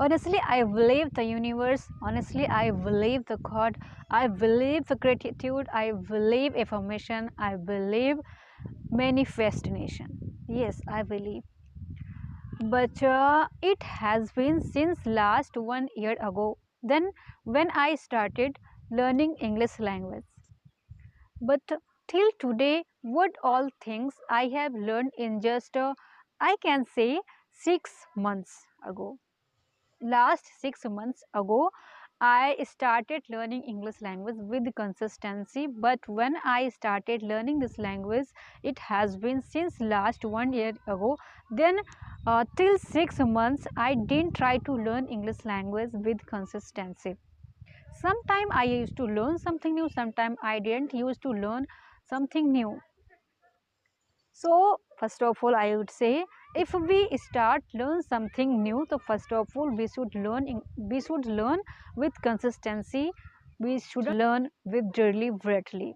Honestly, I believe the universe. Honestly, I believe the God. I believe the gratitude. I believe affirmation. I believe manifestation. Yes, I believe. But it has been since last 1 year ago. Then when I started learning English language. But till today, what all things I have learned in just I can say 6 months ago. Last 6 months ago, I started learning English language with consistency. But when I started learning this language, it has been since last 1 year ago. Then till 6 months, I didn't try to learn English language with consistency. Sometime I used to learn something new, sometime I didn't used to learn something new. So first of all, I would say, if we start learn something new, so first of all we should learn with consistency. We should learn with deliberately.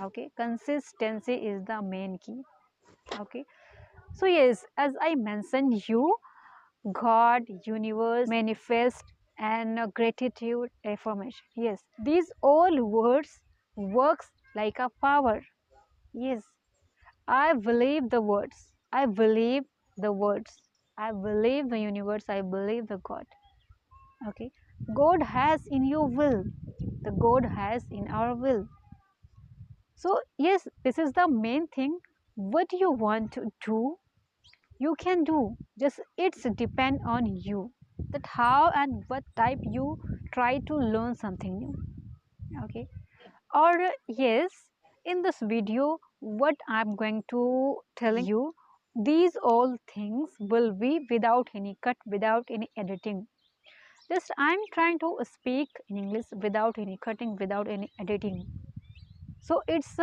Okay, consistency is the main key. Okay, so yes, as I mentioned you, God, universe, manifest, and gratitude, affirmation. Yes, these all words works like a power. Yes, I believe the words. I believe the words. I believe the universe. I believe the God. Okay, God has in your will. The God has in our will. So yes, this is the main thing. What you want to do, you can do. Just it's depend on you, that how and what type you try to learn something new. Okay, or yes, in this video what I'm going to tell you, these all things will be without any cut, without any editing. Just I'm trying to speak in English without any cutting, without any editing. So it's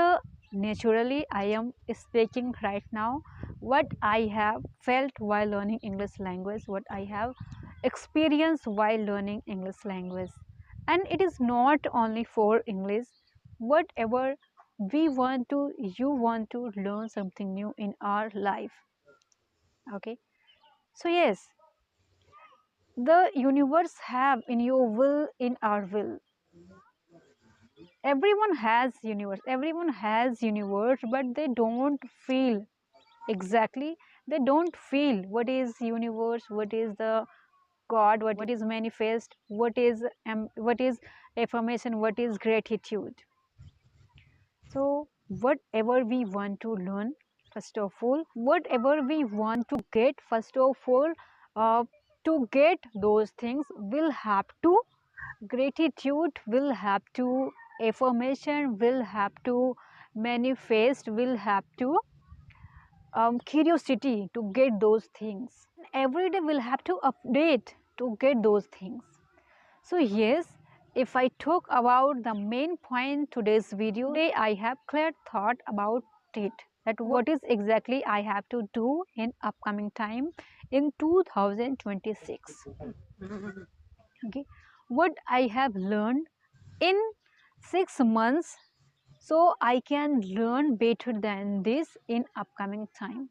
naturally I am speaking right now what I have felt while learning English language, what I have experienced while learning English language. And it is not only for English. Whatever we want to, you want to learn something new in our life. Okay, so yes, the universe have in your will, in our will. Everyone has universe, but they don't feel exactly. They don't feel what is universe, what is the God, what is manifest, what is affirmation, what is gratitude. So whatever we want to learn, first of all, whatever we want to get, first of all, to get those things will have to, gratitude will have to, affirmation will have to, manifest will have to, curiosity to get those things. Every day we'll have to update to get those things. So yes, if I talk about the main point today's video, today I have clear thought about it, that what is exactly I have to do in upcoming time in 2026. Okay, what I have learned in 6 months, so I can learn better than this in upcoming time.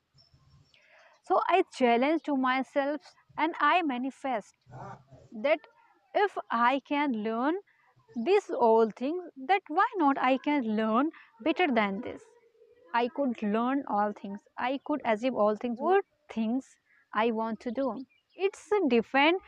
So I challenge to myself and I manifest that if I can learn this all things, that why not I can learn better than this. I could learn all things, I could achieve all things. What things I want to do, it's different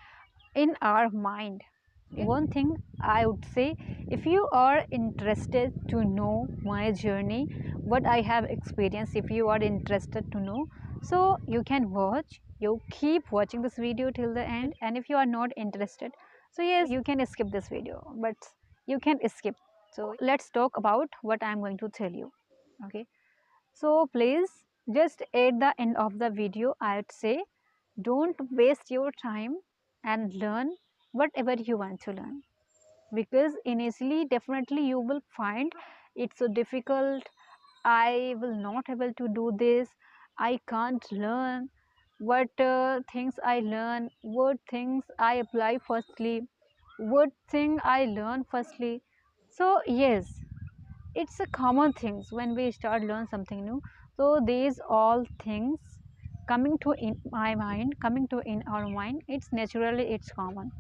in our mind. One thing I would say, if you are interested to know my journey, what I have experienced, if you are interested to know, so you can watch, you keep watching this video till the end. And if you are not interested, so yes, you can skip this video, but you can skip. So let's talk about what I am going to tell you. Okay, so please, just at the end of the video, I would say, don't waste your time and learn whatever you want to learn. Because initially, definitely you will find it's so difficult. I will not able to do this. I can't learn. What things I learn? What things I apply firstly? What thing I learn firstly? So yes, it's a common things when we start learn something new. So these all things coming to in my mind, coming to in our mind, it's naturally, it's common.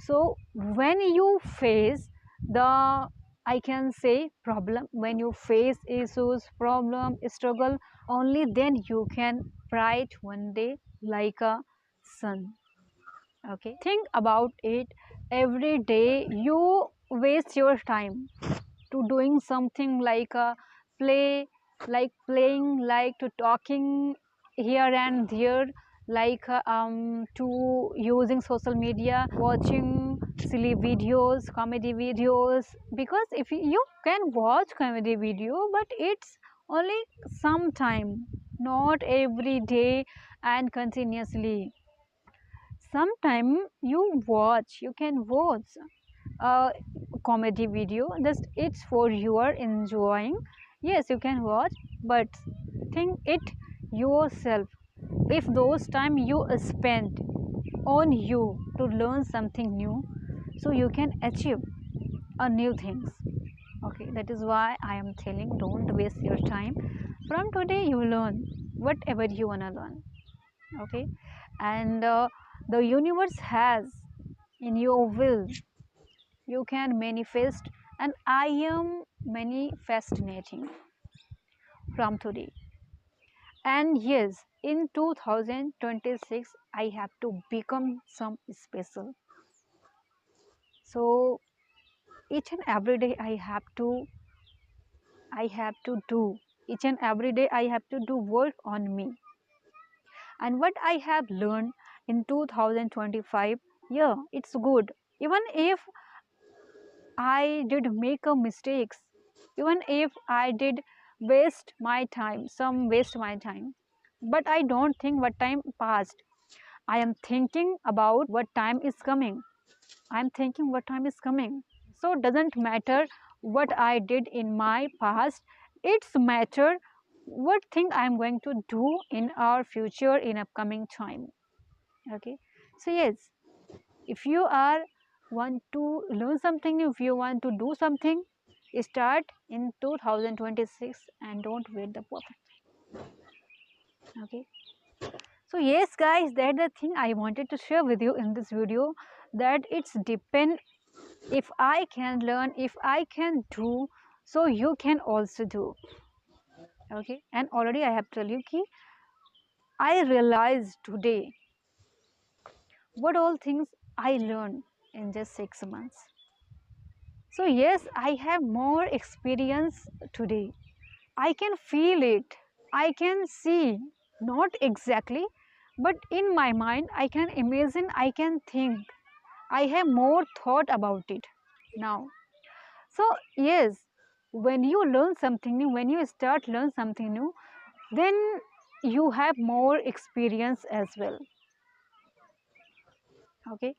So when you face the, I can say, problem, when you face issues, problem, struggle, only then you can bright one day like a sun. Okay, think about it. Every day you waste your time to doing something like a play, like playing, like to talking here and there, like to using social media, watching silly videos, comedy videos. Because if you can watch comedy video, but it's only sometime, not every day and continuously. Sometime you can watch a comedy video, just it's for your enjoying. Yes, you can watch, but think it yourself. If those time you spend on you to learn something new, so you can achieve a new things. Okay, that is why I am telling, don't waste your time. From today you learn whatever you wanna learn. Okay, and the universe has in your will, you can manifest, and I am manifesting from today. And yes, in 2026 I have to become some special. So each and every day I have to do, each and every day I have to do work on me. And what I have learned in 2025, yeah, it's good. Even if I did make a mistakes, even if I did waste my time, some waste my time, but I don't think what time passed. I am thinking about what time is coming. I'm thinking what time is coming. So it doesn't matter what I did in my past. It's matter what thing I'm going to do in our future in upcoming time. Okay. So yes, if you are want to learn something new, if you want to do something, start in 2026 and don't wait the perfect. Okay, so yes guys, that's the thing I wanted to share with you in this video, that it's depend, if I can learn, if I can do, so you can also do. Okay, and already I have told you ki I realized today what all things I learned in just 6 months. So yes, I have more experience today. I can feel it. I can see, not exactly, but in my mind, I can imagine, I can think. I have more thought about it now. So yes, when you learn something new, when you start learn something new, then you have more experience as well. Okay.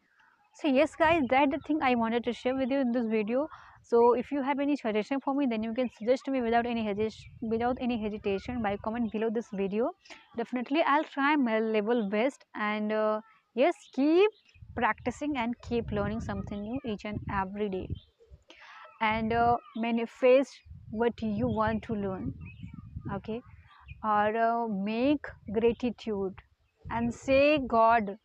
So yes guys, that's the thing I wanted to share with you in this video. So if you have any suggestion for me, then you can suggest me without any hesitation by comment below this video. Definitely I'll try my level best, and yes, keep practicing and keep learning something new each and every day, and manifest what you want to learn. Okay, or make gratitude and say God,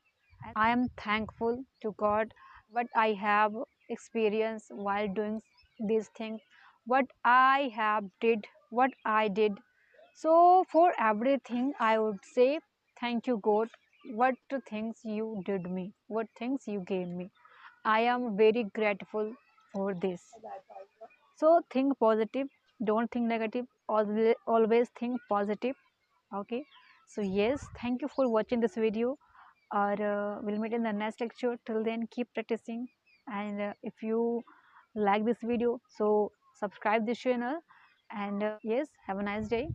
I am thankful to God what I have experienced while doing these things, what I have did, what I did. So for everything I would say thank you God, what things you did me, what things you gave me. I am very grateful for this. So think positive, don't think negative, always think positive. Okay, so yes, thank you for watching this video, or we'll meet in the next lecture. Till then, keep practicing, and if you like this video, so subscribe this channel, and yes, have a nice day.